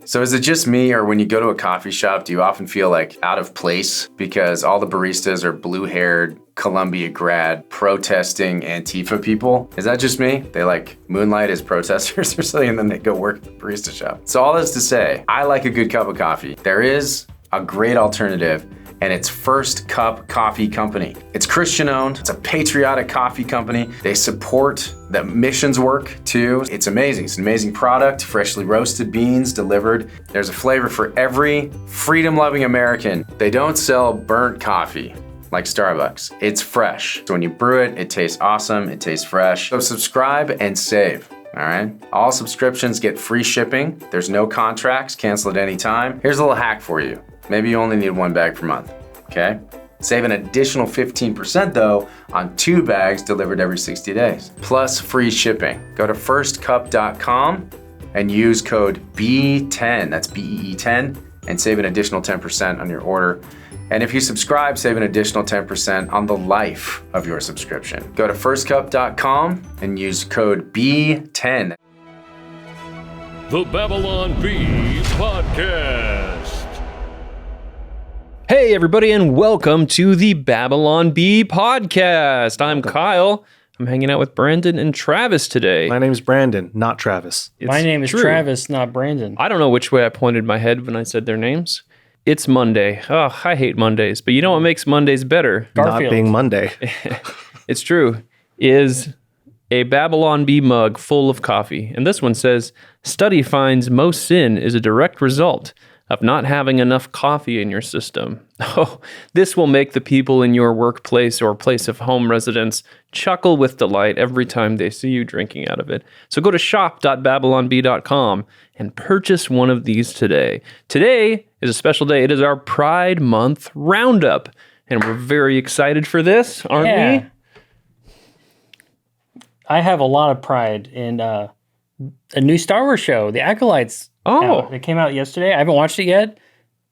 So is it just me, or when you go to a coffee shop, do you often feel like out of place because all the baristas are blue-haired, Columbia grad, protesting Antifa people? Is that just me? They like moonlight as protesters or something, and then they go work at the barista shop. So all this to say, I like a good cup of coffee. There is a great alternative, and it's First Cup Coffee Company. It's Christian owned, it's a patriotic coffee company. They support the missions work too. It's amazing, it's an amazing product, freshly roasted beans delivered. There's a flavor for every freedom-loving American. They don't sell burnt coffee like Starbucks. It's fresh. So when you brew it, it tastes awesome, it tastes fresh. So subscribe and save. All right. All subscriptions get free shipping. There's no contracts, cancel at any time. Here's a little hack for you. Maybe you only need 1 bag per month, okay? Save an additional 15% though on 2 bags delivered every 60 days, plus free shipping. Go to firstcup.com and use code B10, that's BEE10, and save an additional 10% on your order. And if you subscribe, save an additional 10% on the life of your subscription. Go to firstcup.com and use code B10. The Babylon Bee Podcast. Hey, everybody, and welcome to the Babylon Bee Podcast. I'm Kyle. I'm hanging out with Brandon and Travis today. My name's Brandon, not Travis. My name is true. Travis, not Brandon. I don't know which way I pointed my head when I said their names. It's Monday. Oh, I hate Mondays, but you know what makes Mondays better? Garfield. Not being Monday. It's true. Is a Babylon Bee mug full of coffee. And this one says, study finds most sin is a direct result of not having enough coffee in your system. Oh, this will make the people in your workplace or place of home residence chuckle with delight every time they see you drinking out of it. So go to shop.babylonbee.com and purchase one of these today. Today is a special day. It is our Pride Month Roundup, and we're very excited for this, aren't we? I have a lot of pride in a new Star Wars show, The Acolytes. Oh. It came out yesterday. I haven't watched it yet.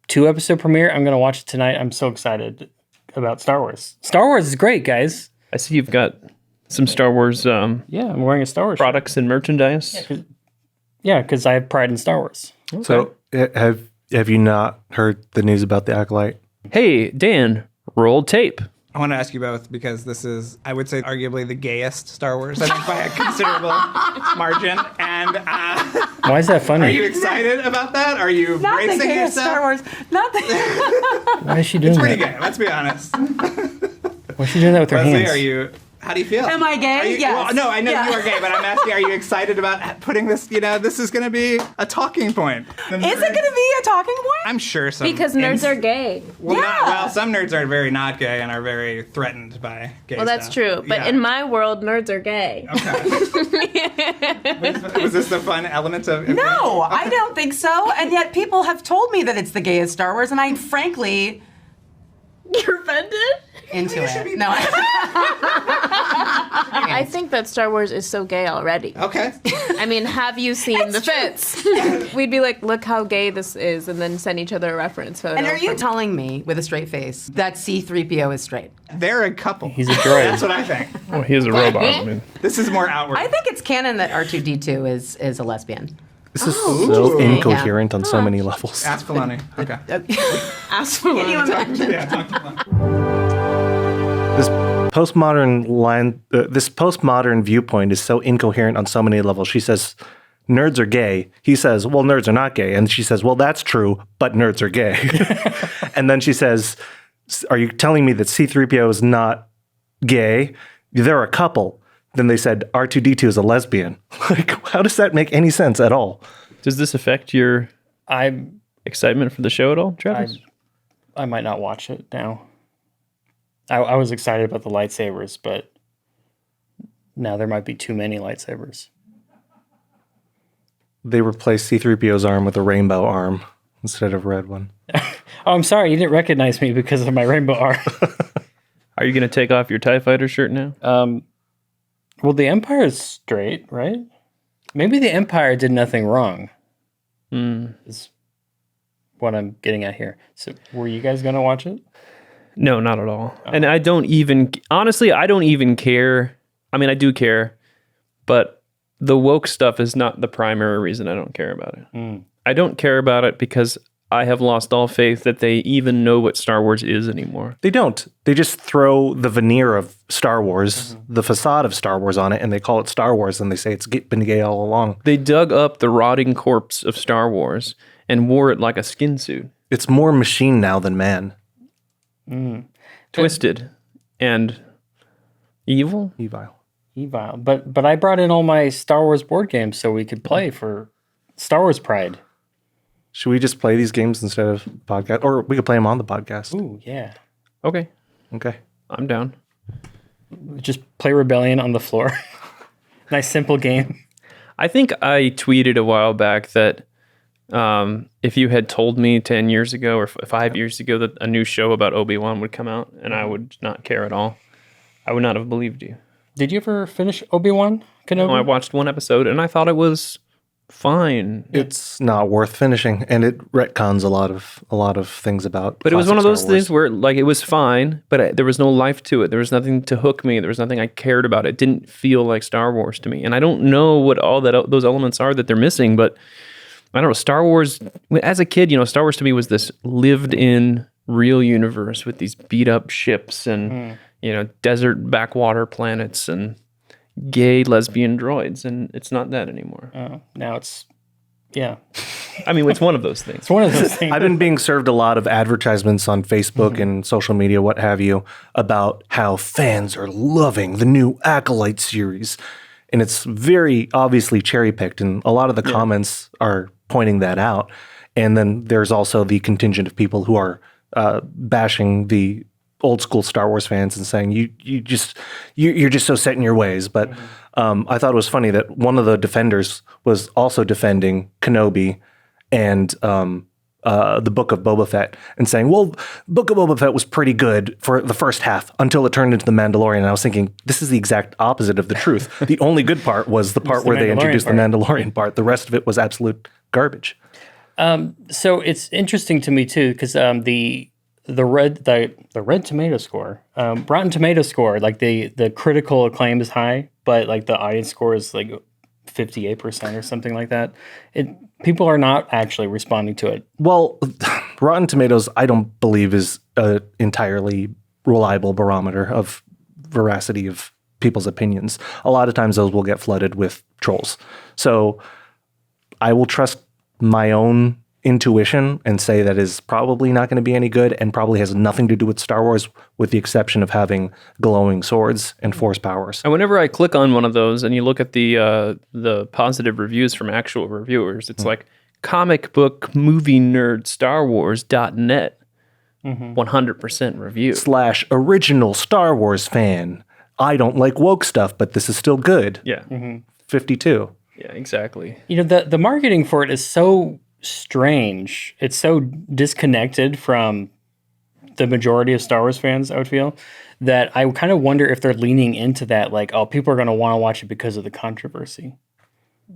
2-episode premiere. I'm going to watch it tonight. I'm so excited about Star Wars. Star Wars is great, guys. I see you've got some Star Wars Yeah, I'm wearing a Star Wars products and merchandise. Yeah, because I have pride in Star Wars. Okay. So have you not heard the news about the Acolyte? Hey, Dan, roll tape. I want to ask you both because this is, I would say, arguably the gayest Star Wars, I think, by a considerable margin. And Why is that funny? are you excited about that? Are you Not the bracing gayest yourself? Star Wars. Not the. Why is she doing It's pretty that? gay, let's be honest. Why is she doing that with her Leslie, hands? how do you feel? Am I gay? Are you, Yes. Well, no, I know Yeah. you are gay, but I'm asking, are you excited about putting this, this is going to be a talking point? Is it going to be a talking point? I'm sure some. Because nerds are gay. Well, Yeah. some nerds are very not gay and are very threatened by gay Well, that's stuff. true. But Yeah. in my world, nerds are gay. Okay. Was this the fun element of? No, I don't think so. And yet people have told me that it's the gayest Star Wars, and I frankly You're offended? into it. No. I think that Star Wars is so gay already. Okay. I mean, have you seen the fits? We'd be like, look how gay this is, and then send each other a reference photo. And are you from- telling me with a straight face that C-3PO is straight? They're a couple. He's a droid. That's what I think. Oh, he is a robot. I mean, This is more outward. I think it's canon that R2-D2 is a lesbian. This is so interesting. incoherent on so many levels. Ask Filoni. Okay. Ask for Can you one. imagine? Yeah, talk to Filoni. This postmodern viewpoint is so incoherent on so many levels. She says, nerds are gay. He says, well, nerds are not gay. And she says, well, that's true, but nerds are gay. And then she says, are you telling me that C-3PO is not gay? They're a couple. Then they said R2-D2 is a lesbian. Like, how does that make any sense at all? does this affect your I'm excitement for the show at all, Travis? I might not watch it now. I was excited about the lightsabers, but now there might be too many lightsabers. They replaced C-3PO's arm with a rainbow arm instead of a red one. Oh, I'm sorry, you didn't recognize me because of my rainbow arm. Are you going to take off your TIE Fighter shirt now? Well, the Empire is straight, right? Maybe the Empire did nothing wrong. Is what I'm getting at here. So, were you guys going to watch it? No, not at all. And I don't even, honestly, I don't even care. I mean, I do care, but the woke stuff is not the primary reason I don't care about it. I don't care about it because I have lost all faith that they even know what Star Wars is anymore. They don't. They just throw the veneer of Star Wars, the facade of Star Wars on it, and they call it Star Wars, and they say it's been gay all along. They dug up the rotting corpse of Star Wars and wore it like a skin suit. It's more machine now than man. Twisted and evil. Evil. But I brought in all my Star Wars board games so we could play for Star Wars Pride. Should we just play these games instead of podcast? Or we could play them on the podcast. Ooh, yeah. Okay, Okay. I'm down. Just play Rebellion on the floor. Nice simple game. I think I tweeted a while back that if you had told me 10 years ago or 5 years ago that a new show about Obi-Wan would come out and I would not care at all, I would not have believed you. Did you ever finish Obi-Wan Kenobi? No, I watched one episode and I thought it was fine. It's not worth finishing, and it retcons a lot of things about. But it was one of classic those Star Wars. things where like it was fine, but there was no life to it. There was nothing to hook me. There was nothing I cared about. It didn't feel like Star Wars to me. And I don't know what all those elements are that they're missing, but I don't know. Star Wars, as a kid, Star Wars to me was this lived-in real universe with these beat-up ships and desert backwater planets and gay lesbian droids, and it's not that anymore. Now it's, yeah. I mean, it's one of those things. It's one of those things. I've been being served a lot of advertisements on Facebook and social media, what have you, about how fans are loving the new Acolyte series. And it's very obviously cherry-picked, and a lot of the comments are pointing that out. And then there's also the contingent of people who are bashing the old school Star Wars fans and saying you're just so set in your ways. But I thought it was funny that one of the defenders was also defending Kenobi and the Book of Boba Fett and saying, well, Book of Boba Fett was pretty good for the first half until it turned into the Mandalorian. And I was thinking, this is the exact opposite of the truth. The only good part was the part where they introduced the Mandalorian part. The rest of it was absolute garbage. So it's interesting to me too, because the red tomato score, Rotten Tomato score, like the critical acclaim is high, but like the audience score is like 58% or something like that. People are not actually responding to it. Well, Rotten Tomatoes, I don't believe is an entirely reliable barometer of veracity of people's opinions. A lot of times those will get flooded with trolls. So I will trust my own intuition and say that is probably not going to be any good and probably has nothing to do with Star Wars, with the exception of having glowing swords and force powers. And whenever I click on one of those and you look at the positive reviews from actual reviewers, it's like comic book movie nerd Star Wars.net 100% review. / original Star Wars fan. I don't like woke stuff, but this is still good. Yeah. 52. Yeah, exactly. The marketing for it is so strange. It's so disconnected from the majority of Star Wars fans, I would feel, that I kind of wonder if they're leaning into that, like, oh, people are going to want to watch it because of the controversy.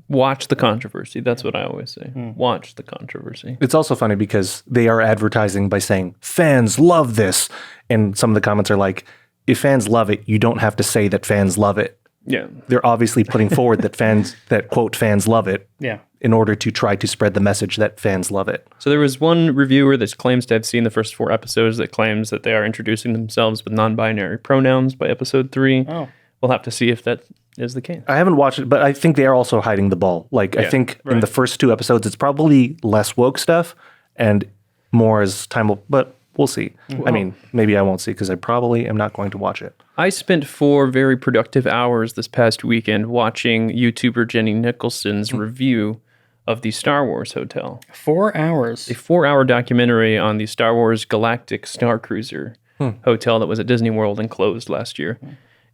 Watch the controversy. That's what I always say. Watch the controversy. It's also funny because they are advertising by saying, fans love this. And some of the comments are like, if fans love it, you don't have to say that fans love it. Yeah. They're obviously putting forward that quote, fans love it. Yeah. In order to try to spread the message that fans love it. So there was one reviewer that claims to have seen the first 4 episodes that claims that they are introducing themselves with non-binary pronouns by episode 3. Oh. We'll have to see if that is the case. I haven't watched it, but I think they are also hiding the ball. Like, I think in the first 2 episodes, it's probably less woke stuff and more as time will, but we'll see. I mean, maybe I won't see because I probably am not going to watch it. I spent 4 very productive hours this past weekend watching YouTuber Jenny Nicholson's review of the Star Wars Hotel. 4 hours. A 4-hour documentary on the Star Wars Galactic Star Cruiser hotel that was at Disney World and closed last year.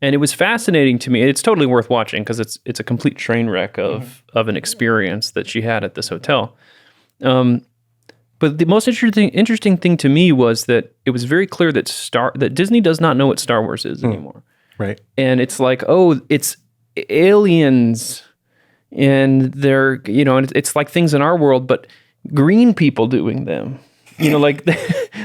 And it was fascinating to me. It's totally worth watching because it's a complete train wreck of an experience that she had at this hotel. But the most interesting thing to me was that it was very clear that Disney does not know what Star Wars is anymore. Right. And it's like, oh, it's aliens, and they're, and it's like things in our world, but green people doing them. Like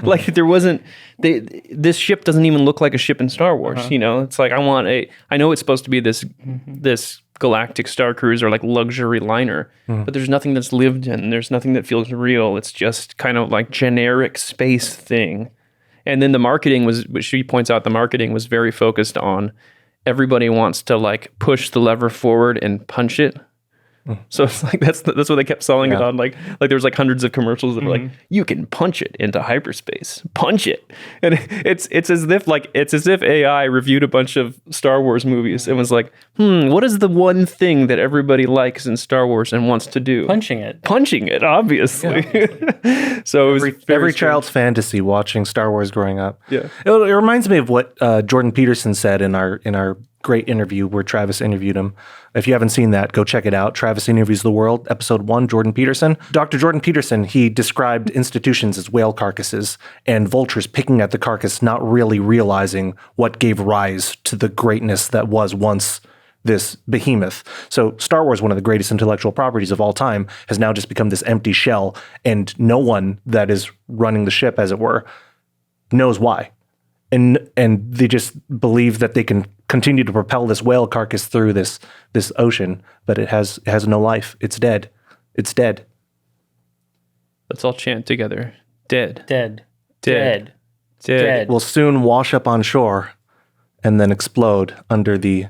like there wasn't this ship doesn't even look like a ship in Star Wars. It's like I know it's supposed to be this galactic star cruiser, like luxury liner. But there's nothing that's lived in. There's nothing that feels real. It's just kind of like generic space thing. And then the marketing was, which she points out, the marketing was very focused on everybody wants to like push the lever forward and punch it. So it's like that's what they kept selling it on. Like there was like hundreds of commercials that were like, you can punch it into hyperspace, punch it, and it's as if AI reviewed a bunch of Star Wars movies and was like, what is the one thing that everybody likes in Star Wars and wants to do? Punching it, obviously. So it was every child's fantasy watching Star Wars growing up. Yeah. It reminds me of what Jordan Peterson said in our great interview where Travis interviewed him. If you haven't seen that, go check it out. Travis Interviews the World, episode 1, Jordan Peterson. Dr. Jordan Peterson, he described institutions as whale carcasses and vultures picking at the carcass, not really realizing what gave rise to the greatness that was once this behemoth. So Star Wars, one of the greatest intellectual properties of all time, has now just become this empty shell, and no one that is running the ship, as it were, knows why. And they just believe that they can continue to propel this whale carcass through this ocean, but it has no life. It's dead. It's dead. Let's all chant together. Dead. Dead. Dead. Dead. Dead. Will soon wash up on shore and then explode under the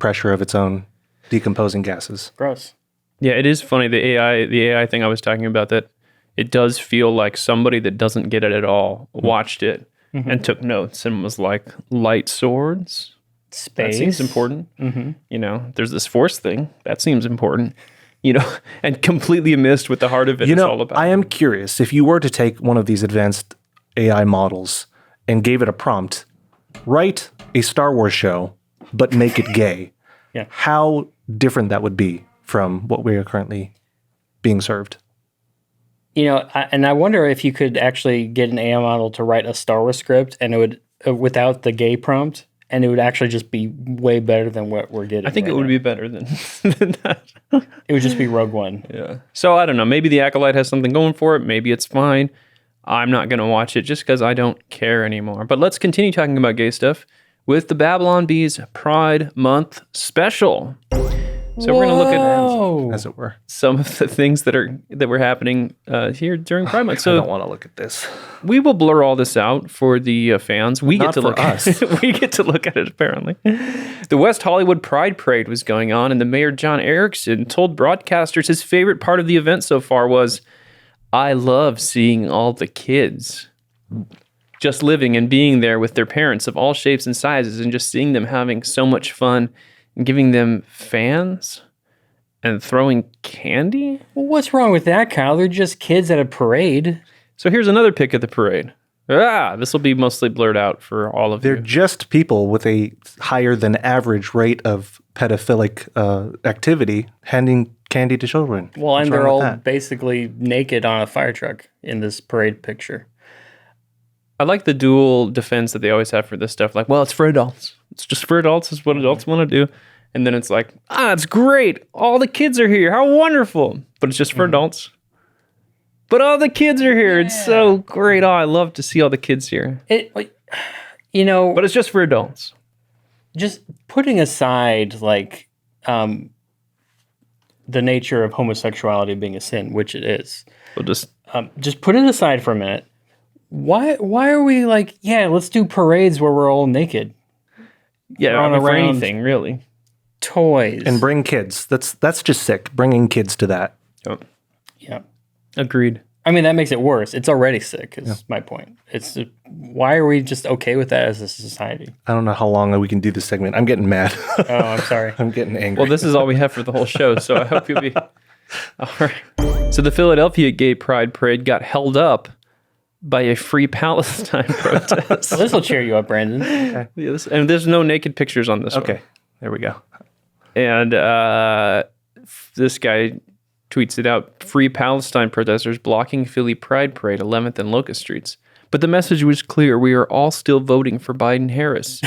pressure of its own decomposing gases. Gross. Yeah, it is funny. The AI thing I was talking about, that it does feel like somebody that doesn't get it at all watched it and took notes and was like, light swords? Space. That seems important. You know, there's this force thing. That seems important. You know, and completely missed what the heart of it is all about. I am curious, if you were to take one of these advanced AI models and gave it a prompt, write a Star Wars show, but make it gay, how different that would be from what we are currently being served. You know, I wonder if you could actually get an AI model to write a Star Wars script and it would, without the gay prompt, and it would actually just be way better than what we're getting. I think it would be better than that. It would just be Rogue One. Yeah. So I don't know. Maybe the Acolyte has something going for it. Maybe it's fine. I'm not going to watch it just because I don't care anymore. But let's continue talking about gay stuff with the Babylon Bees Pride Month special. So we're going to look at, as it were, some of the things that were happening here during Pride Month. So I don't want to look at this. We will blur all this out for the fans. We get to look at it. We get to look at it, apparently. The West Hollywood Pride Parade was going on, and the mayor, John Erickson, told broadcasters his favorite part of the event so far was, I love seeing all the kids just living and being there with their parents of all shapes and sizes, and just seeing them having so much fun and giving them fans and throwing candy. Well, what's wrong with that, Kyle? They're just kids at a parade. So here's another pic of the parade. This will be mostly blurred out for all of you. They're just people with a higher than average rate of pedophilic activity handing candy to children. Well, What's and wrong they're with all that? basically naked on a fire truck in this parade picture. I like the dual defense that they always have for this stuff. Like, well, it's for adults. It's just for adults. It's what adults want to do. And then it's like, it's great. All the kids are here. How wonderful. But it's just for adults. But all the kids are here. Yeah. It's so great. I love to see all the kids here. But it's just for adults. Just putting aside, like, the nature of homosexuality being a sin, which it is. We'll just put it aside for a minute. Why are we like, let's do parades where we're all naked? Yeah, I mean, for anything, really. Toys. And bring kids. That's just sick. Bringing kids to that. Oh. Yeah. Agreed. I mean, that makes it worse. It's already sick, is my point. It's why are we just okay with that as a society? I don't know how long we can do this segment. I'm getting mad. Oh, I'm sorry. I'm getting angry. Well, this is all we have for the whole show, so I hope you'll be... All right. So the Philadelphia Gay Pride Parade got held up by a Free Palestine protest. Well, this will cheer you up, Brandon. Okay. Yes, and there's no naked pictures on this one. Okay, there we go. And this guy tweets it out. Free Palestine protesters blocking Philly Pride Parade, 11th and Locust Streets. But the message was clear. We are all still voting for Biden-Harris.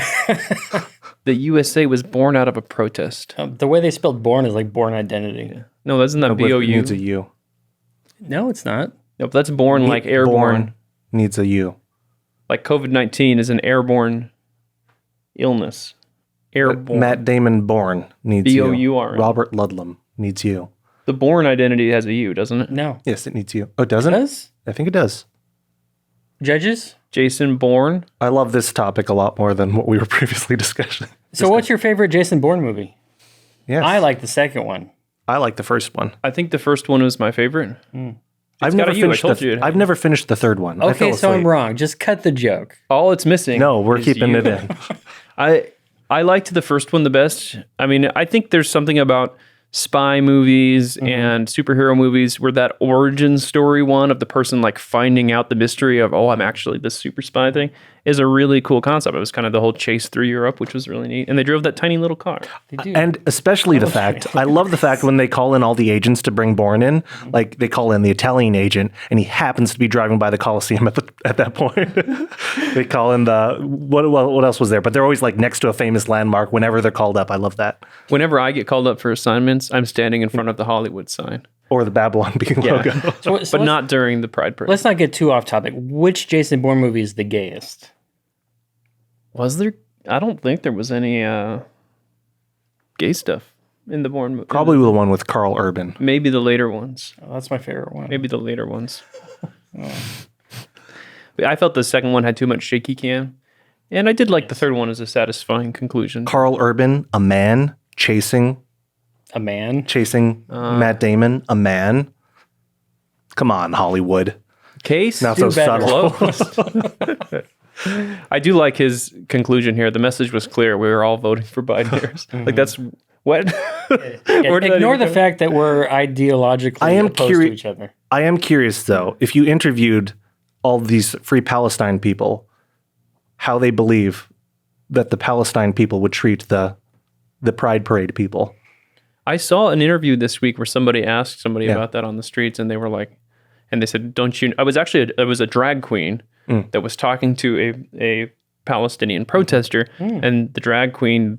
The USA was born out of a protest. The way they spelled born is like born identity. Yeah. No, isn't that B-O-U? It needs a U. No, it's not. Nope, that's born like airborne. Needs a U. Like COVID-19 is an airborne illness. Airborne. Matt Damon Bourne needs you. B-O-U-R-N. Robert Ludlum needs you. The Bourne identity has a U, doesn't it? No. Yes, it needs you. Oh, it doesn't? Does? I think it does. Judges? Jason Bourne. I love this topic a lot more than what we were previously discussing. So what's your favorite Jason Bourne movie? Yes. I like the second one. I like the first one. I think the first one was my favorite. I've got never a U, I finished told you. I've never finished the third one. I Okay, fell so I'm asleep. wrong. Just cut the joke. All it's missing. No, we're is keeping you. it in. I liked the first one the best. I mean, I think there's something about spy movies and superhero movies where that origin story one of the person like finding out the mystery of, oh, I'm actually this super spy thing is a really cool concept. It was kind of the whole chase through Europe, which was really neat. And they drove that tiny little car. They do. And especially the fact, I love the fact when they call in all the agents to bring Bourne in, like they call in the Italian agent and he happens to be driving by the Coliseum at that point. They call in the, what else was there? But they're always like next to a famous landmark whenever they're called up. I love that. Whenever I get called up for assignments, I'm standing in front of the Hollywood sign. Or the Babylon Being logo. So But not during the Pride Parade. Let's not get too off topic. Which Jason Bourne movie is the gayest? Was there? I don't think there was any gay stuff in the Bourne movie. Probably the one with Carl Urban. Maybe the later ones. Oh, that's my favorite one. Maybe the later ones. But I felt the second one had too much shaky cam. And I did like the third one as a satisfying conclusion. Carl Urban, a man chasing A man? Matt Damon, a man. Come on, Hollywood. Case? Not so subtle. Close. I do like his conclusion here. The message was clear. We were all voting for Biden here. Like, that's what? Where did that Ignore even the come- fact that we're ideologically opposed to each other. I am curious, though, if you interviewed all these Free Palestine people, how they believe that the Palestine people would treat the Pride Parade people. I saw an interview this week where somebody asked somebody about that on the streets, and they were like, and they said, "Don't you?" I was actually it was a drag queen that was talking to a Palestinian protester, and the drag queen,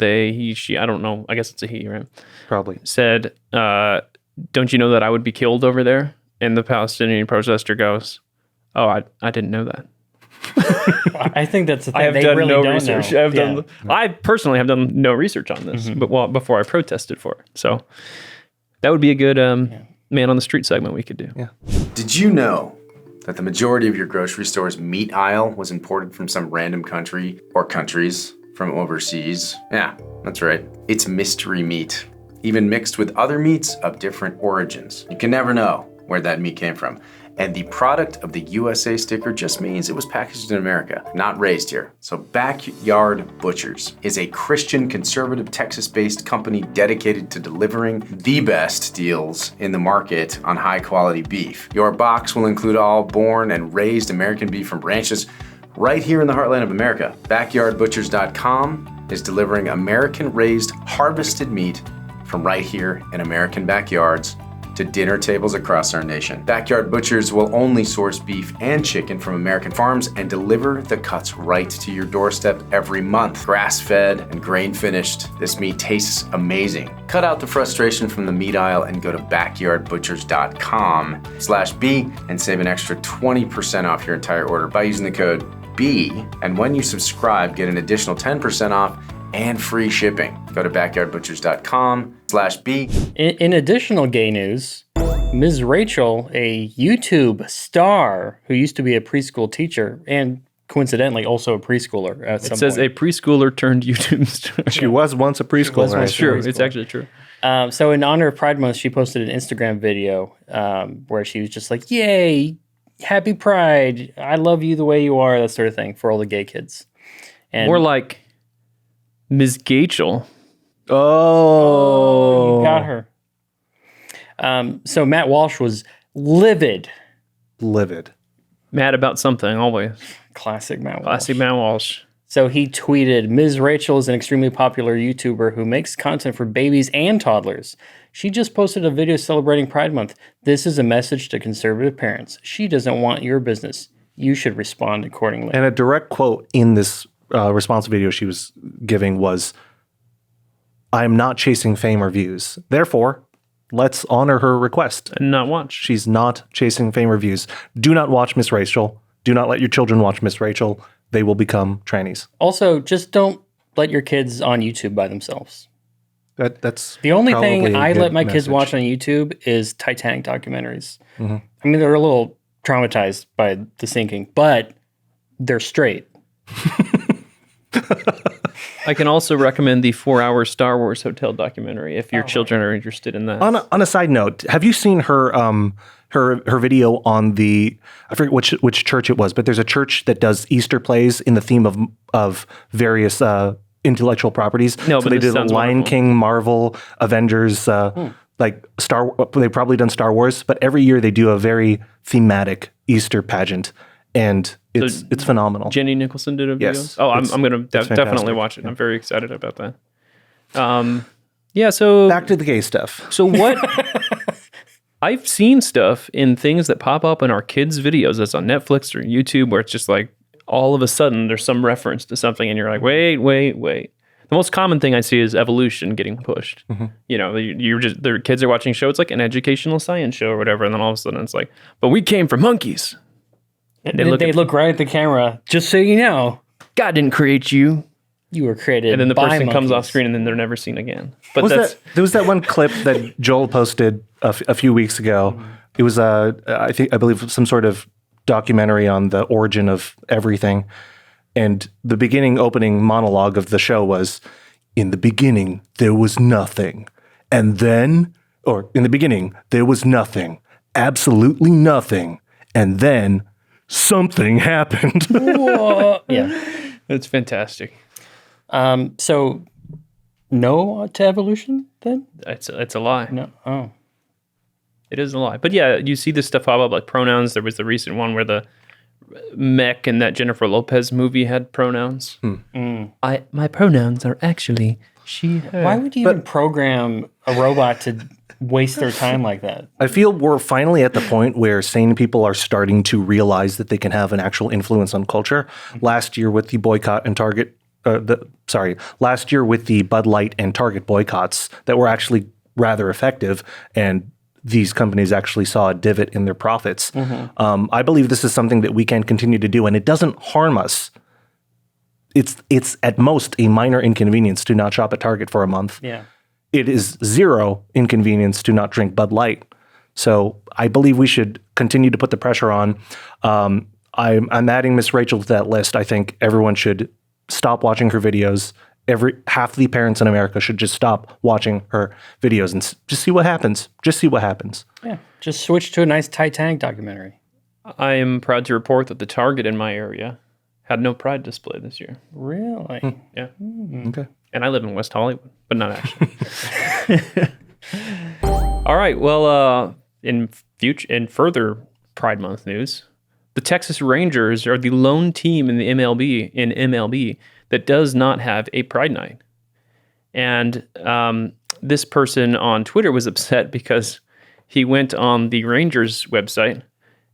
she, I don't know, I guess it's a he, right? Probably. Said, "Don't you know that I would be killed over there?" And the Palestinian protester goes, "Oh, I didn't know that." I think that's the thing. I have They done really no don't research. know. I personally have done no research on this, but before I protested for it. So that would be a good man on the street segment we could do. Yeah. Did you know that the majority of your grocery store's meat aisle was imported from some random country or countries from overseas? Yeah, that's right. It's mystery meat, even mixed with other meats of different origins. You can never know where that meat came from. And the product of the USA sticker just means it was packaged in America, not raised here. So Backyard Butchers is a Christian conservative Texas-based company dedicated to delivering the best deals in the market on high quality beef. Your box will include all born and raised American beef from ranches right here in the heartland of America. BackyardButchers.com is delivering American raised harvested meat from right here in American backyards to dinner tables across our nation. Backyard Butchers will only source beef and chicken from American farms and deliver the cuts right to your doorstep every month. Grass-fed and grain-finished, this meat tastes amazing. Cut out the frustration from the meat aisle and go to backyardbutchers.com/B and save an extra 20% off your entire order by using the code B. And when you subscribe, get an additional 10% off and free shipping. Go to backyardbutchers.com/B. In additional gay news, Ms. Rachel, a YouTube star who used to be a preschool teacher and coincidentally also a preschooler at some It says point. a preschooler turned YouTube star. She was once a preschooler. It's true. It's actually true. So in honor of Pride Month, she posted an Instagram video where she was just like, "Yay, happy Pride! I love you the way you are," that sort of thing for all the gay kids. And More like Ms. Gachel. Oh. you got her. So Matt Walsh was livid. Livid. Mad about something, always. Classic Matt Walsh. Classic Matt Walsh. So he tweeted, "Ms. Rachel is an extremely popular YouTuber who makes content for babies and toddlers. She just posted a video celebrating Pride Month. This is a message to conservative parents. She doesn't want your business. You should respond accordingly." And a direct quote in this response video she was giving was, "I am not chasing fame or views. Therefore, let's honor her request." And not watch. She's not chasing fame or views. Do not watch Miss Rachel. Do not let your children watch Miss Rachel. They will become trannies. Also, just don't let your kids on YouTube by themselves. That's The only probably thing a I good let my kids message. watch on YouTube is Titanic documentaries. Mm-hmm. I mean, they're a little traumatized by the sinking, but they're straight. I can also recommend the 4-hour Star Wars hotel documentary if your children are interested in that. On a side note, have you seen her her video on the, I forget which church it was, but there's a church that does Easter plays in the theme of various intellectual properties. No, so but they this did sounds Lion wonderful. King, Marvel, Avengers, like they've probably done Star Wars, but every year they do a very thematic Easter pageant, and it's phenomenal. Jenny Nicholson did a video. Yes, Oh, I'm going to definitely fantastic. watch it. I'm very excited about that. Yeah, so Back to the gay stuff. So what? I've seen stuff in things that pop up in our kids' videos that's on Netflix or YouTube where it's just like all of a sudden there's some reference to something and you're like, wait. The most common thing I see is evolution getting pushed. You know, you're just their kids are watching a show. It's like an educational science show or whatever, and then all of a sudden it's like, but we came from monkeys. They look right at the camera, just so you know. God didn't create you. You were created And then the by person comes off monkeys. screen and then they're never seen again. But There was that one clip that Joel posted a few weeks ago. It was I believe some sort of documentary on the origin of everything. And the opening monologue of the show was, in the beginning, there was nothing. And then, or in the beginning, there was nothing, absolutely nothing. And then something happened. Yeah. it's fantastic. So, no to evolution then? It's a lie. No. Oh. It is a lie. But yeah, you see this stuff pop up like pronouns. There was the recent one where the mech in that Jennifer Lopez movie had pronouns. My pronouns are actually she, her. Why would you even program a robot to waste their time like that? I feel we're finally at the point where sane people are starting to realize that they can have an actual influence on culture. Last year with the boycott and Target, last year with the Bud Light and Target boycotts that were actually rather effective, and these companies actually saw a divot in their profits. I believe this is something that we can continue to do, and it doesn't harm us. It's at most a minor inconvenience to not shop at Target for a month. Yeah. It is zero inconvenience to not drink Bud Light. So I believe we should continue to put the pressure on. I'm adding Miss Rachel to that list. I think everyone should stop watching her videos. Half the parents in America should just stop watching her videos and just see what happens. Just see what happens. Yeah. Just switch to a nice Titanic documentary. I am proud to report that the Target in my area had no Pride display this year. Really? Yeah. Okay. And I live in West Hollywood, but not actually. All right. Well, in further Pride Month news, the Texas Rangers are the lone team in the MLB that does not have a Pride Night. And this person on Twitter was upset because he went on the Rangers website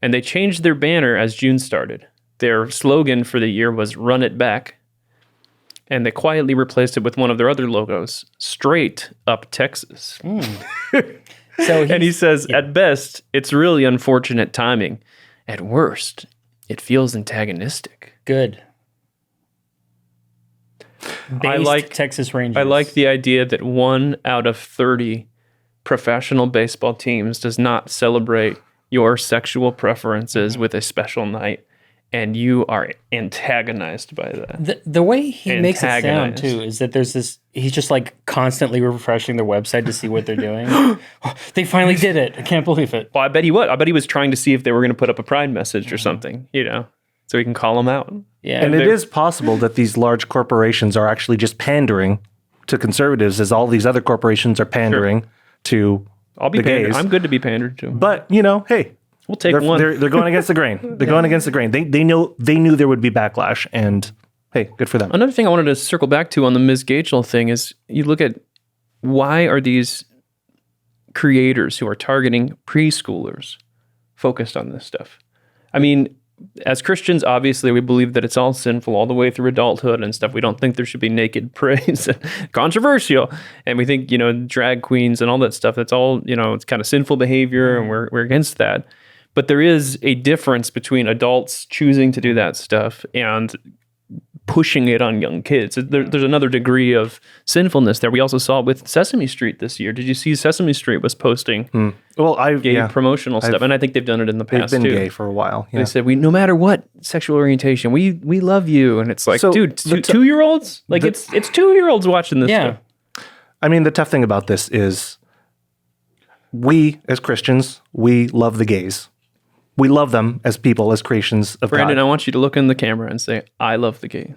and they changed their banner as June started. Their slogan for the year was "Run It Back." And they quietly replaced it with one of their other logos, "Straight Up Texas." And he says, At best, it's really unfortunate timing. At worst, it feels antagonistic. Good. I like Texas Rangers. I like the idea that 1 out of 30 professional baseball teams does not celebrate your sexual preferences with a special night, and you are antagonized by that. The way he makes it sound Antagonized. too is that there's this. He's just like constantly refreshing their website to see what they're doing. They finally did it! I can't believe it. Well, I bet he would. I bet he was trying to see if they were going to put up a pride message or something, so he can call them out. Yeah, And it is possible that these large corporations are actually just pandering to conservatives, as all these other corporations are pandering to I'll be the pandered. gays. I'm good to be pandered to. But hey, We'll take they're, one. They're going against the grain. They're going against the grain. They knew there would be backlash, and hey, good for them. Another thing I wanted to circle back to on the Ms. Gagel thing is you look at why are these creators who are targeting preschoolers focused on this stuff? I mean, as Christians, obviously, we believe that it's all sinful all the way through adulthood and stuff. We don't think there should be naked praise. Controversial. And we think, drag queens and all that stuff, that's all, it's kind of sinful behavior, and we're against that. But there is a difference between adults choosing to do that stuff and pushing it on young kids. There's another degree of sinfulness there. We also saw it with Sesame Street this year. Did you see Sesame Street was posting gay promotional stuff? And I think they've done it in the past too. They've been gay for a while. Yeah. They said, no matter what sexual orientation, we love you. And it's like, dude, 2-year-olds? Like it's 2-year-olds watching this stuff. I mean, the tough thing about this is we, as Christians, we love the gays. We love them as people, as creations of Brandon, God. I want you to look in the camera and say, I love the gays.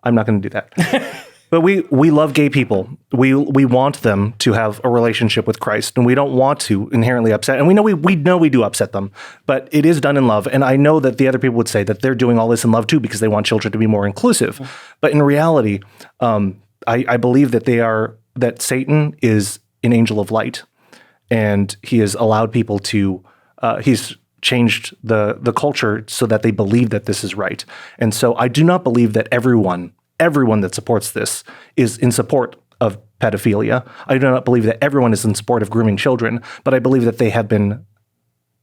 I'm not going to do that. But we love gay people. We want them to have a relationship with Christ, and we don't want to inherently upset. And we know we do upset them, but it is done in love. And I know that the other people would say that they're doing all this in love too because they want children to be more inclusive. But in reality, I believe that Satan is an angel of light, and he has allowed people to. He's changed the culture so that they believe that this is right. And so I do not believe that everyone that supports this is in support of pedophilia. I do not believe that everyone is in support of grooming children, but I believe that they have been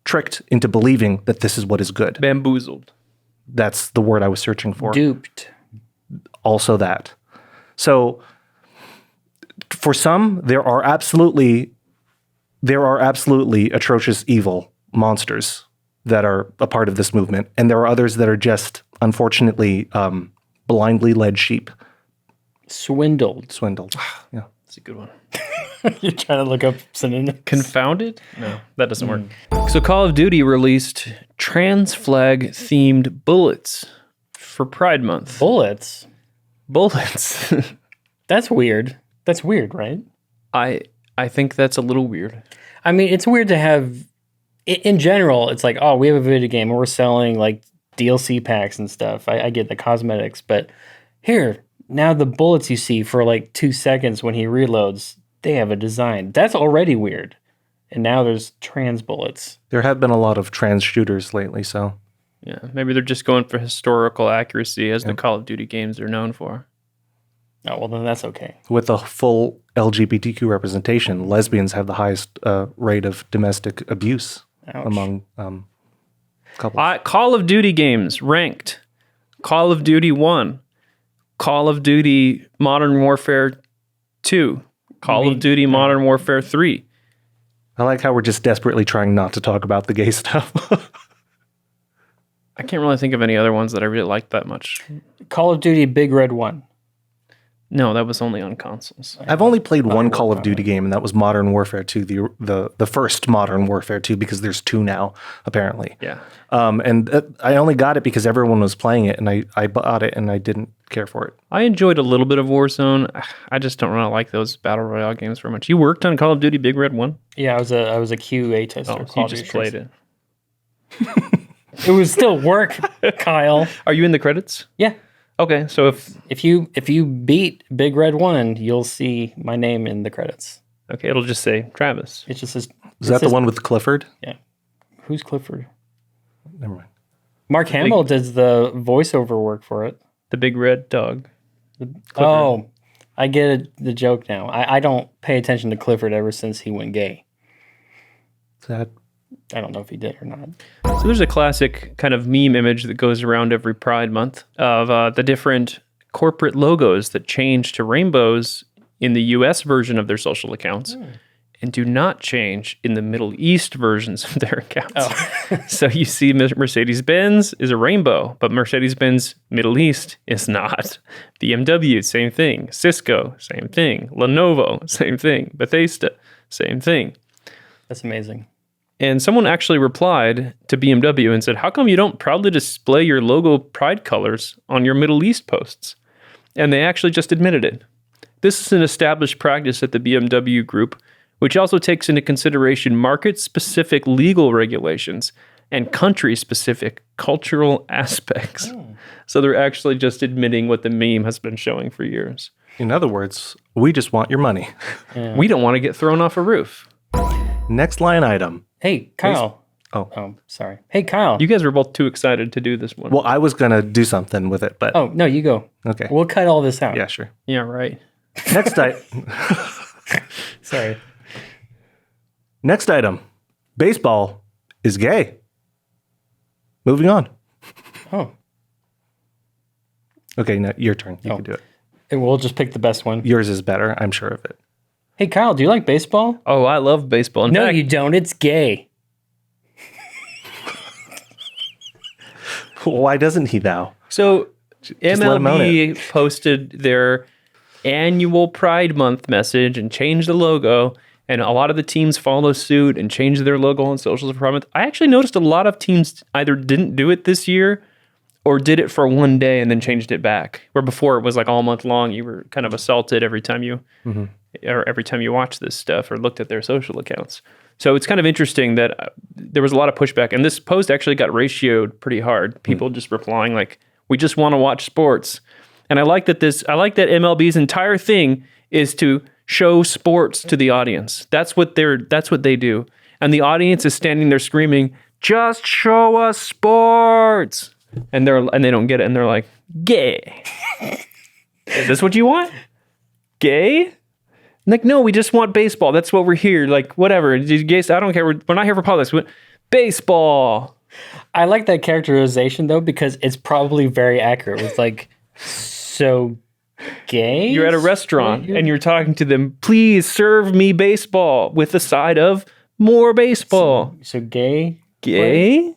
tricked into believing that this is what is good. Bamboozled. That's the word I was searching for. Duped. Also that. So for some, there are absolutely atrocious evil monsters that are a part of this movement. And there are others that are just, unfortunately, blindly led sheep. Swindled. Yeah. That's a good one. You're trying to look up synonyms. Confounded? No, that doesn't work. So Call of Duty released trans flag themed bullets for Pride Month. Bullets? Bullets. That's weird. That's weird, right? I think that's a little weird. I mean, it's weird to have... In general, it's like, oh, we have a video game and we're selling like DLC packs and stuff. I get the cosmetics, but here, now the bullets you see for like 2 seconds when he reloads, they have a design. That's already weird. And now there's trans bullets. There have been a lot of trans shooters lately, so. Yeah, maybe they're just going for historical accuracy as the Call of Duty games are known for. Oh, well, then that's okay. With a full LGBTQ representation, lesbians have the highest rate of domestic abuse among couples. Call of Duty games ranked. Call of Duty 1. Call of Duty Modern Warfare 2. Call of Duty Modern Warfare 3. I like how we're just desperately trying not to talk about the gay stuff. I can't really think of any other ones that I really liked that much. Call of Duty Big Red 1. No, that was only on consoles. I've only played one Call of Duty game, and that was Modern Warfare 2, the first Modern Warfare 2, because there's 2 now, apparently. Yeah. And I only got it because everyone was playing it, and I bought it, and I didn't care for it. I enjoyed a little bit of Warzone. I just don't really like those Battle Royale games very much. You worked on Call of Duty Big Red 1? Yeah, I was a QA tester. Oh, so you just played it. It was still work, Kyle. Are you in the credits? Yeah. Okay, so if you beat Big Red 1, you'll see my name in the credits. Okay, it'll just say Travis. It just says... Is that the one with Clifford? Yeah. Who's Clifford? Never mind. Mark Hamill does the voiceover work for it. The big red dog. Oh, I get the joke now. I don't pay attention to Clifford ever since he went gay. That I don't know if he did or not. So there's a classic kind of meme image that goes around every Pride Month of the different corporate logos that change to rainbows in the US version of their social accounts and do not change in the Middle East versions of their accounts. Oh. So you see Mercedes-Benz is a rainbow, but Mercedes-Benz Middle East is not. BMW, same thing. Cisco, same thing. Lenovo, same thing. Bethesda, same thing. That's amazing. And someone actually replied to BMW and said, how come you don't proudly display your logo pride colors on your Middle East posts? And they actually just admitted it. This is an established practice at the BMW Group, which also takes into consideration market-specific legal regulations and country-specific cultural aspects. So they're actually just admitting what the meme has been showing for years. In other words, we just want your money. We don't want to get thrown off a roof. Next line item. Hey, Kyle. Oh, sorry. Hey, Kyle. You guys were both too excited to do this one. Well, I was going to do something with it, but... Oh, no, you go. Okay. We'll cut all this out. Yeah, sure. Yeah, right. Sorry. Next item. Baseball is gay. Moving on. Oh. Okay, now your turn. You can do it. And we'll just pick the best one. Yours is better. I'm sure of it. Hey, Kyle, do you like baseball? Oh, I love baseball. In No, fact, you don't. It's gay. Why doesn't he now? So let him own MLB posted their annual Pride Month message and changed the logo. And a lot of the teams follow suit and change their logo on socials for Pride Month. I actually noticed a lot of teams either didn't do it this year or did it for one day and then changed it back. Where before it was like all month long, you were kind of assaulted every time you or every time you watched this stuff or looked at their social accounts. So it's kind of interesting that there was a lot of pushback, and this post actually got ratioed pretty hard. People just replying like, "We just want to watch sports," and I like that MLB's entire thing is to show sports to the audience. That's what they do, and the audience is standing there screaming, "Just show us sports!" And they don't get it, and they're like, "Gay? Is this what you want? Gay?" Like, no, we just want baseball. That's what we're here. Like, whatever. I don't care. We're not here for politics. Baseball. I like that characterization, though, because it's probably very accurate. It's like, so gay? You're at a restaurant and you're talking to them. Please serve me baseball with a side of more baseball. So gay? Gay?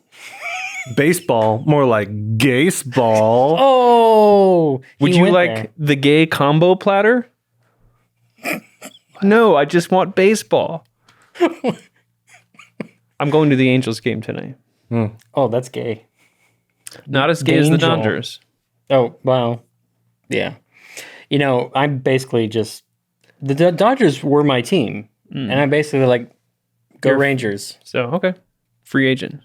Baseball, more like gayseball. Oh! Would you like the gay combo platter? No, I just want baseball. I'm going to the Angels game tonight. Oh, that's gay. Not as gay as the Angel. Dodgers. Oh, well, yeah. You know, I'm basically just... The Dodgers were my team. And I'm basically like, go Rangers. So, okay. Free agent.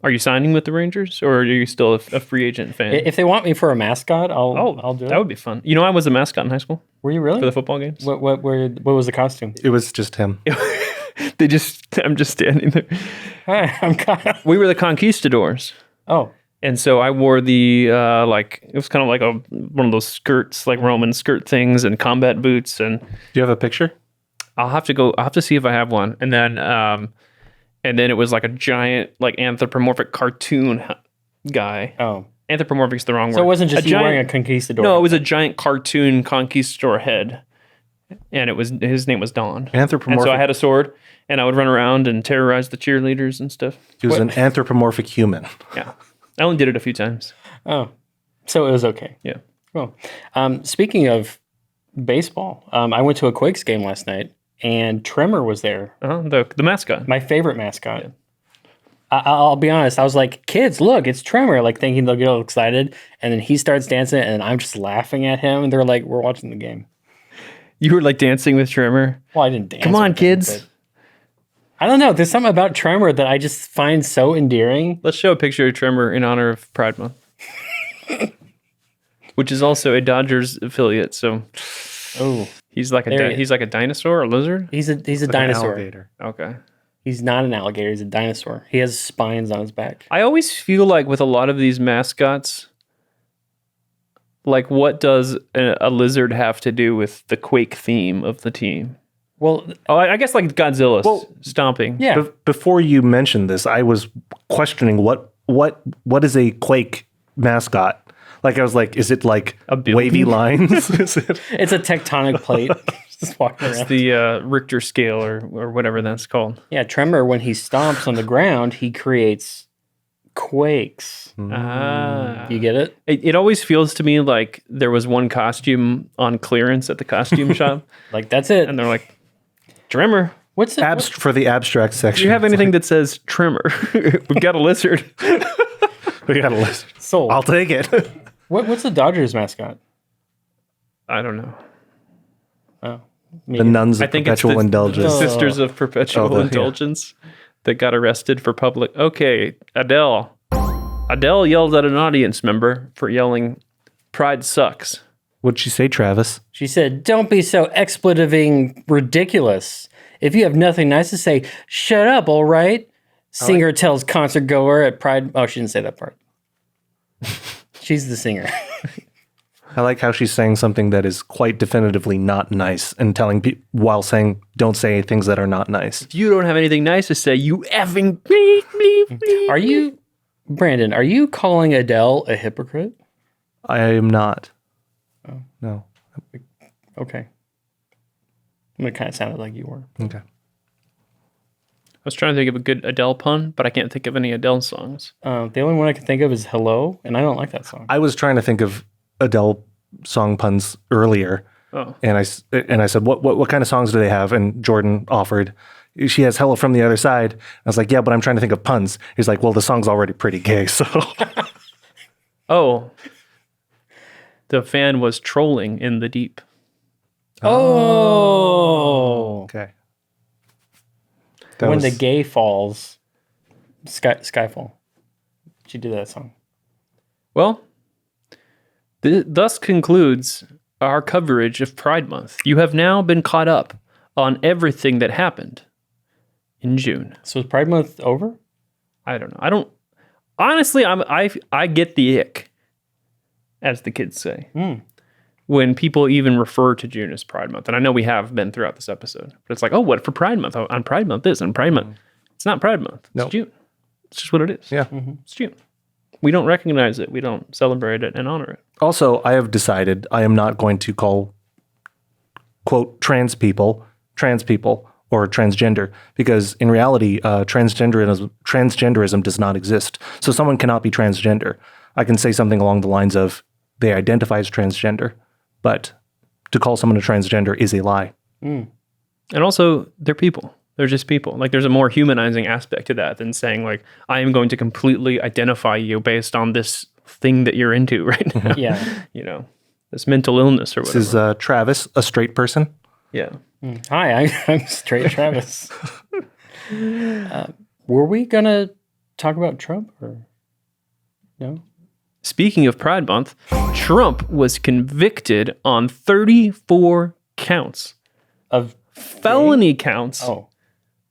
Are you signing with the Rangers, or are you still a free agent fan? If they want me for a mascot, I'll do it. That would be fun. You know, I was a mascot in high school Were you really? for the football games. What was the costume? It was just him. I'm just standing there. Hi, I'm Kyle. We were the conquistadors. Oh, And so I wore the, it was kind of like one of those skirts, like Roman skirt things and combat boots. And Do you have a picture? I'll have to see if I have one. And then it was like a giant, like anthropomorphic cartoon guy. oh. Anthropomorphic's the wrong word. So it wasn't just you wearing a giant, conquistador. No, it was a giant cartoon conquistador head. And his name was Don. Anthropomorphic. And so I had a sword and I would run around and terrorize the cheerleaders and stuff. He was an anthropomorphic human. Yeah. I only did it a few times. Oh, so it was okay. Yeah. Cool. Speaking of baseball, I went to a Quakes game last night, and Tremor was there. The mascot. My favorite mascot. Yeah. I'll be honest. I was like, kids, look, it's Tremor, like thinking they'll get all excited. And then he starts dancing, and I'm just laughing at him. And they're like, we're watching the game. You were like dancing with Tremor. Well, I didn't dance. Come on, with kids. him, I don't know. There's something about Tremor that I just find so endearing. Let's show a picture of Tremor in honor of Pride Month, which is also a Dodgers affiliate. So, he's like a dinosaur, a lizard. He's a Like dinosaur. An alligator. Okay. He's not an alligator. He's a dinosaur. He has spines on his back. I always feel like with a lot of these mascots, like what does a lizard have to do with the Quake theme of the team? Well, I guess like Godzilla stomping. yeah. Before you mentioned this, I was questioning what is a Quake mascot? Like I was like, is it like A building? wavy lines? Is it? It's a tectonic plate. Just walking around. It's the Richter scale or whatever that's called. Yeah, Tremor, when he stomps on the ground, he creates quakes. Ah. You get it? It always feels to me like there was one costume on clearance at the costume shop, Like, that's it. and they're like, Tremor. What's it? For the abstract section. Do you have anything that says Tremor? We've got a lizard. We got a list. Sold. I'll take it. What's the Dodgers mascot? I don't know. Oh. The nuns I of think it's perpetual the indulgence. Sisters of Perpetual yeah. Indulgence that got arrested for public. Okay, Adele. Adele yelled at an audience member for yelling, "Pride sucks." What'd she say, Travis? She said, don't be so expletiving ridiculous. If you have nothing nice to say, shut up, all right? Singer tells concert goer at Pride. Oh, she didn't say that part. She's the singer. I like how she's saying something that is quite definitively not nice and telling people while saying, don't say things that are not nice. If you don't have anything nice to say, you effing bleep, bleep, bleep. Are you, Brandon, are you calling Adele a hypocrite? I am not. No. Okay. It kind of sounded like you were. Okay. I was trying to think of a good Adele pun, but I can't think of any Adele songs. The only one I can think of is Hello, and I don't like that song. I was trying to think of Adele song puns earlier. Oh. And I said, what kind of songs do they have? And Jordan offered, she has Hello from the Other Side. I was like, yeah, but I'm trying to think of puns. He's like, well, the song's already pretty gay, so. Oh. The fan was trolling in the deep. Oh. Okay. When the gay falls, Skyfall. She did that song. Well, thus concludes our coverage of Pride Month. You have now been caught up on everything that happened in June. So is Pride Month over? I don't know. Honestly, I get the ick, as the kids say, when people even refer to June as Pride Month. And I know we have been throughout this episode, but it's like, oh, what for Pride Month? Oh, on Pride Month this, on Pride Month. It's not Pride Month. It's June. It's just what it is. Yeah. It's June. We don't recognize it. We don't celebrate it and honor it. Also, I have decided I am not going to call, quote, trans people or transgender, because in reality, transgenderism does not exist. So someone cannot be transgender. I can say something along the lines of they identify as transgender, but to call someone a transgender is a lie. And also, they're people. They're just people. Like, there's a more humanizing aspect to that than saying, like, I am going to completely identify you based on this thing that you're into right now. Yeah. You know, this mental illness or whatever. This is Travis, a straight person. Yeah. Hi, I'm straight Travis. Were we going to talk about Trump or no? Speaking of Pride Month, Trump was convicted on 34 counts. Of Felony counts. Oh.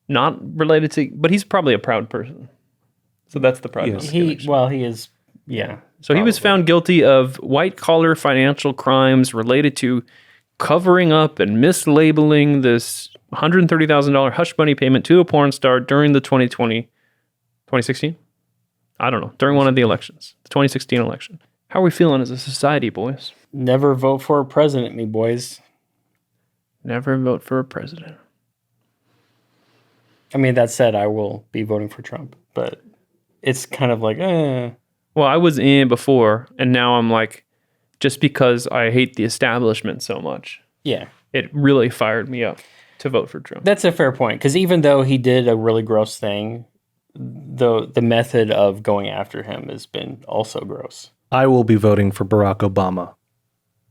Not related to, but he's probably a proud person. So that's the Pride Month connection. He is, yeah. So he was found guilty of white-collar financial crimes related to covering up and mislabeling this $130,000 hush money payment to a porn star during the 2016? I don't know. During one of the elections, the 2016 election. How are we feeling as a society, boys? Never vote for a president, me boys. Never vote for a president. I mean, that said, I will be voting for Trump, but it's kind of like, Well, I was in before, and now I'm like, just because I hate the establishment so much, yeah. it really fired me up to vote for Trump. That's a fair point, because even though he did a really gross thing, the method of going after him has been also gross. I will be voting for Barack Obama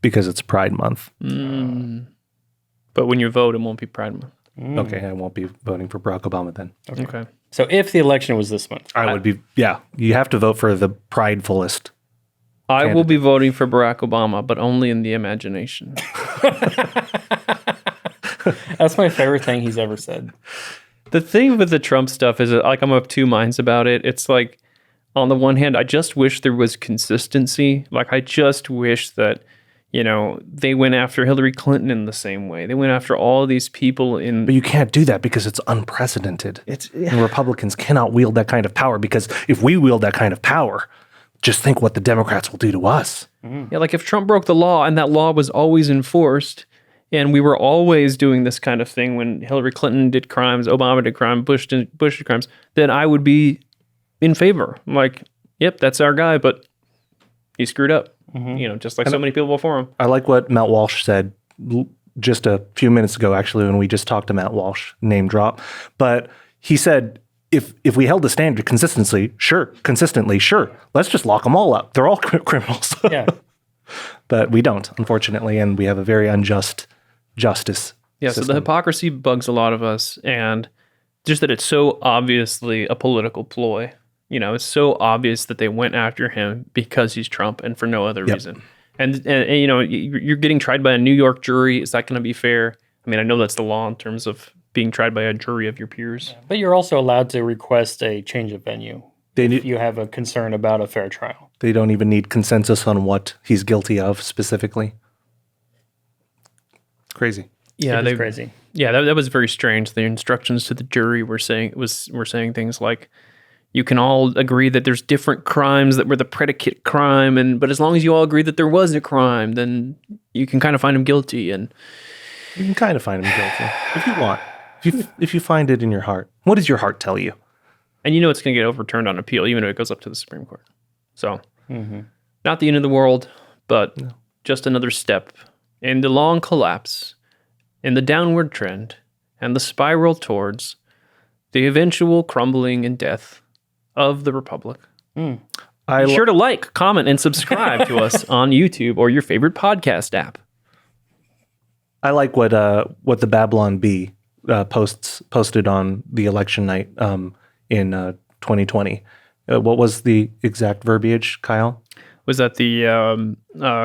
because it's Pride Month. But when you vote, it won't be Pride Month. Okay, I won't be voting for Barack Obama then. Okay. So if the election was this month, I would be, yeah. You have to vote for the pridefulest. I will be voting for Barack Obama, but only in the imagination. that's my favorite thing he's ever said. The thing with the Trump stuff is that, like, I'm of two minds about it. It's like, on the one hand, I just wish there was consistency. Like, I just wish that, you know, they went after Hillary Clinton in the same way. They went after all these people in... But you can't do that because it's unprecedented. And Republicans cannot wield that kind of power, because if we wield that kind of power, just think what the Democrats will do to us. Yeah, like if Trump broke the law and that law was always enforced, and we were always doing this kind of thing when Hillary Clinton did crimes, Obama did crimes, Bush did crimes, then I would be in favor. I'm like, yep, that's our guy, but he screwed up. You know, just like so many people before him. I like what Matt Walsh said just a few minutes ago, actually, when we just talked to Matt Walsh, name drop. But he said, if we held the standard consistently, sure, let's just lock them all up. They're all criminals. Yeah. But we don't, unfortunately, and we have a very unjust justice So system. the hypocrisy bugs a lot of us, and just that it's so obviously a political ploy. You know, it's so obvious that they went after him because he's Trump and for no other reason. And you know, you're getting tried by a New York jury. Is that going to be fair? I mean, I know that's the law in terms of being tried by a jury of your peers. But you're also allowed to request a change of venue if you have a concern about a fair trial. They don't even need consensus on what he's guilty of specifically. Crazy. Yeah, It is crazy. Yeah, that was very strange. The instructions to the jury were saying things like, you can all agree that there's different crimes that were the predicate crime, but as long as you all agree that there was a crime, then you can kind of find him guilty. And You can kind of find him guilty if you want. If you find it in your heart. What does your heart tell you? And it's going to get overturned on appeal, even if it goes up to the Supreme Court. So, not the end of the world, but just another step in the long collapse, in the downward trend, and the spiral towards the eventual crumbling and death of the Republic. Be sure to like, comment, and subscribe to us on YouTube or your favorite podcast app. I like what the Babylon Bee posted on the election night in 2020. What was the exact verbiage, Kyle? Was that the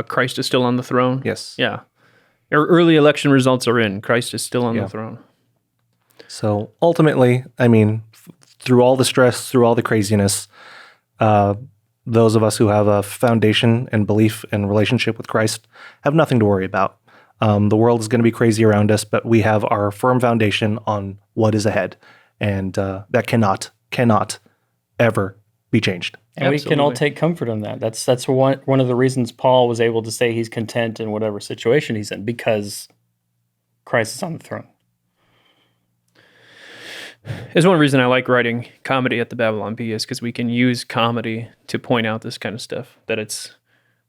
Christ is still on the throne? Yes. Yeah. Early election results are in. Christ is still on the throne. So ultimately, I mean, through all the stress, through all the craziness, those of us who have a foundation and belief and relationship with Christ have nothing to worry about. The world is going to be crazy around us, but we have our firm foundation on what is ahead, and that cannot ever be changed. And we can all take comfort in that. That's one of the reasons Paul was able to say he's content in whatever situation he's in, because Christ is on the throne. It's one reason I like writing comedy at the Babylon Bee is because we can use comedy to point out this kind of stuff, that it's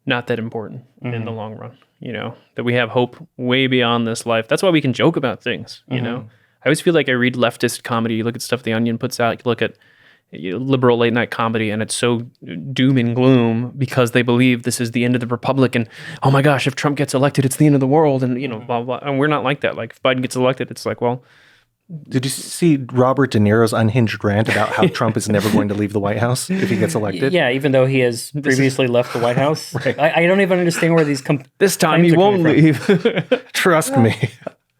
not that important in the long run, that we have hope way beyond this life. That's why we can joke about things, I always feel like I read leftist comedy, you look at stuff The Onion puts out, you look at liberal late night comedy, and it's so doom and gloom because they believe this is the end of the Republic, and oh my gosh, if Trump gets elected, it's the end of the world, and blah, blah. And we're not like that. Like if Biden gets elected, it's like, well, did you see Robert De Niro's unhinged rant about how Trump is never going to leave the White House if he gets elected? Yeah, even though he has previously left the White House. Right. I don't even understand where these this time he won't leave. Trust me.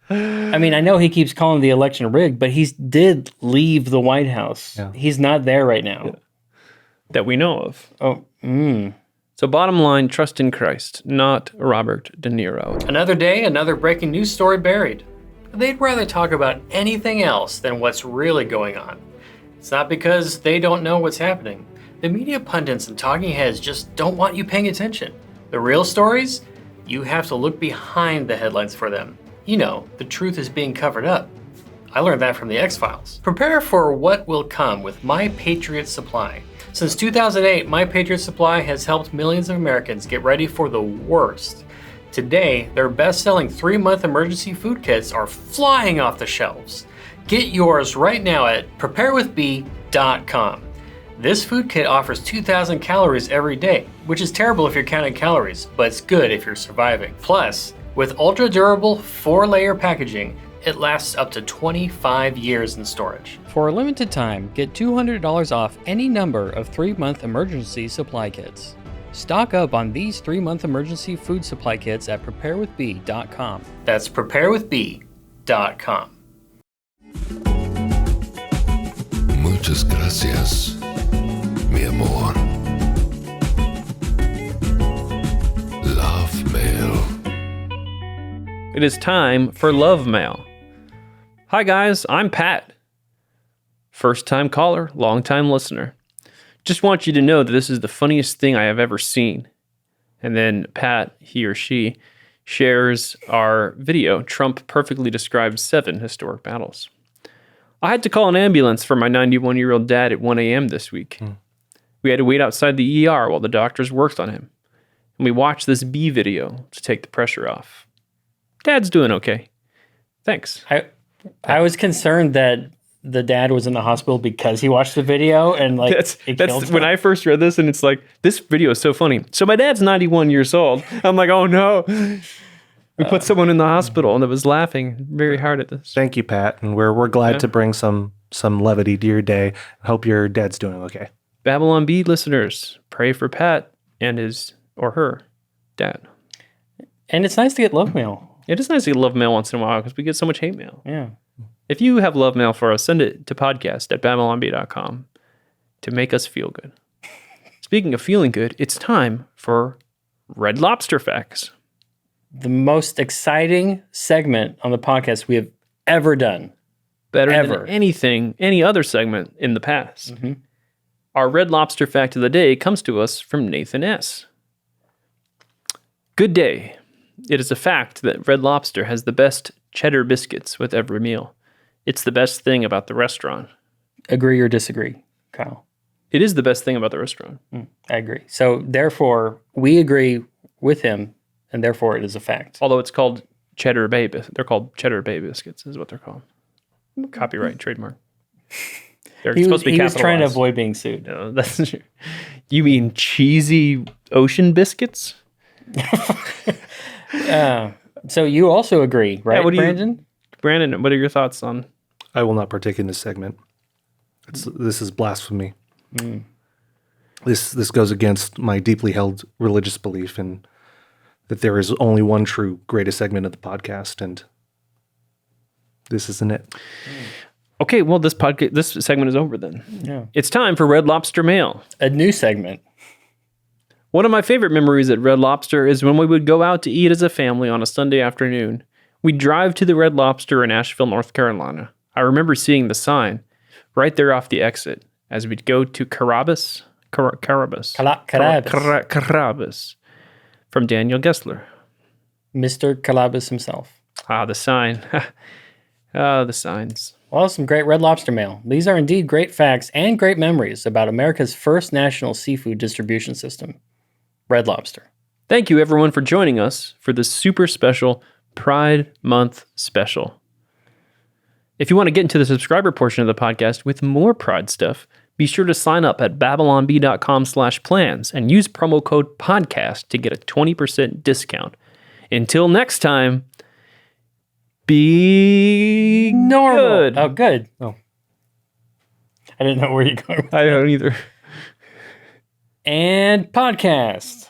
I mean, I know he keeps calling the election rigged, but he did leave the White House. Yeah. He's not there right now. That we know of. Oh, So bottom line, trust in Christ, not Robert De Niro. Another day, another breaking news story buried. They'd rather talk about anything else than what's really going on. It's not because they don't know what's happening. The media pundits and talking heads just don't want you paying attention. The real stories, you have to look behind the headlines for them. The truth is being covered up. I learned that from the X-Files. Prepare for what will come with My Patriot Supply. Since 2008, My Patriot Supply has helped millions of Americans get ready for the worst. Today, their best-selling 3-month emergency food kits are flying off the shelves. Get yours right now at preparewithb.com. This food kit offers 2,000 calories every day, which is terrible if you're counting calories, but it's good if you're surviving. Plus, with ultra-durable 4-layer packaging, it lasts up to 25 years in storage. For a limited time, get $200 off any number of 3-month emergency supply kits. Stock up on these 3-month emergency food supply kits at preparewithb.com. That's preparewithb.com. Muchas gracias, mi amor. Love mail. It is time for Love Mail. Hi guys, I'm Pat. First time caller, long time listener. Just want you to know that this is the funniest thing I have ever seen. And then Pat, he or she, shares our video, Trump perfectly describes 7 historic battles. I had to call an ambulance for my 91-year-old dad at 1 a.m. this week. We had to wait outside the ER while the doctors worked on him. And we watched this B video to take the pressure off. Dad's doing okay. Thanks. I was concerned that the dad was in the hospital because he watched the video and that's when I first read this, and it's like, this video is so funny. So my dad's 91 years old. I'm like, oh no. We put someone in the hospital and it was laughing very hard at this. Thank you, Pat. And we're glad to bring some levity to your day. I hope your dad's doing okay. Babylon Bee listeners, pray for Pat and his or her dad. And it's nice to get love mail. It is nice to get love mail once in a while because we get so much hate mail. Yeah. If you have love mail for us, send it to podcast@babylonbee.com to make us feel good. Speaking of feeling good, it's time for Red Lobster Facts. The most exciting segment on the podcast we have ever done. Better than any other segment in the past. Mm-hmm. Our Red Lobster fact of the day comes to us from Nathan S. Good day. It is a fact that Red Lobster has the best cheddar biscuits with every meal. It's the best thing about the restaurant. Agree or disagree, Kyle? It is the best thing about the restaurant. I agree. So therefore, we agree with him, and therefore it is a fact. Although it's called Cheddar Bay. They're called Cheddar Bay biscuits is what they're called. Copyright, trademark. They're supposed to be He was trying to capitalized. avoid being sued. No, that's true. You mean cheesy ocean biscuits? So you also agree, right, what do you- Brandon? Brandon, what are your thoughts on? I will not partake in this segment. This is blasphemy. This goes against my deeply held religious belief in that there is only one true greatest segment of the podcast, and this isn't it. Okay, well, this segment is over then. Yeah. It's time for Red Lobster Mail. A new segment. One of my favorite memories at Red Lobster is when we would go out to eat as a family on a Sunday afternoon. We'd drive to the Red Lobster in Asheville, North Carolina. I remember seeing the sign right there off the exit as we'd go to Carrabba's from Daniel Gessler. Mr. Calabas himself. Ah, the sign. The signs. Well, some great Red Lobster mail. These are indeed great facts and great memories about America's first national seafood distribution system, Red Lobster. Thank you, everyone, for joining us for this super special Pride Month special. If you want to get into the subscriber portion of the podcast with more Pride stuff, be sure to sign up at babylonb.com/plans and use promo code podcast to get a 20% discount. Until next time, be Normal. good. Oh, good. Oh. I didn't know where you're going with I don't either. And podcast.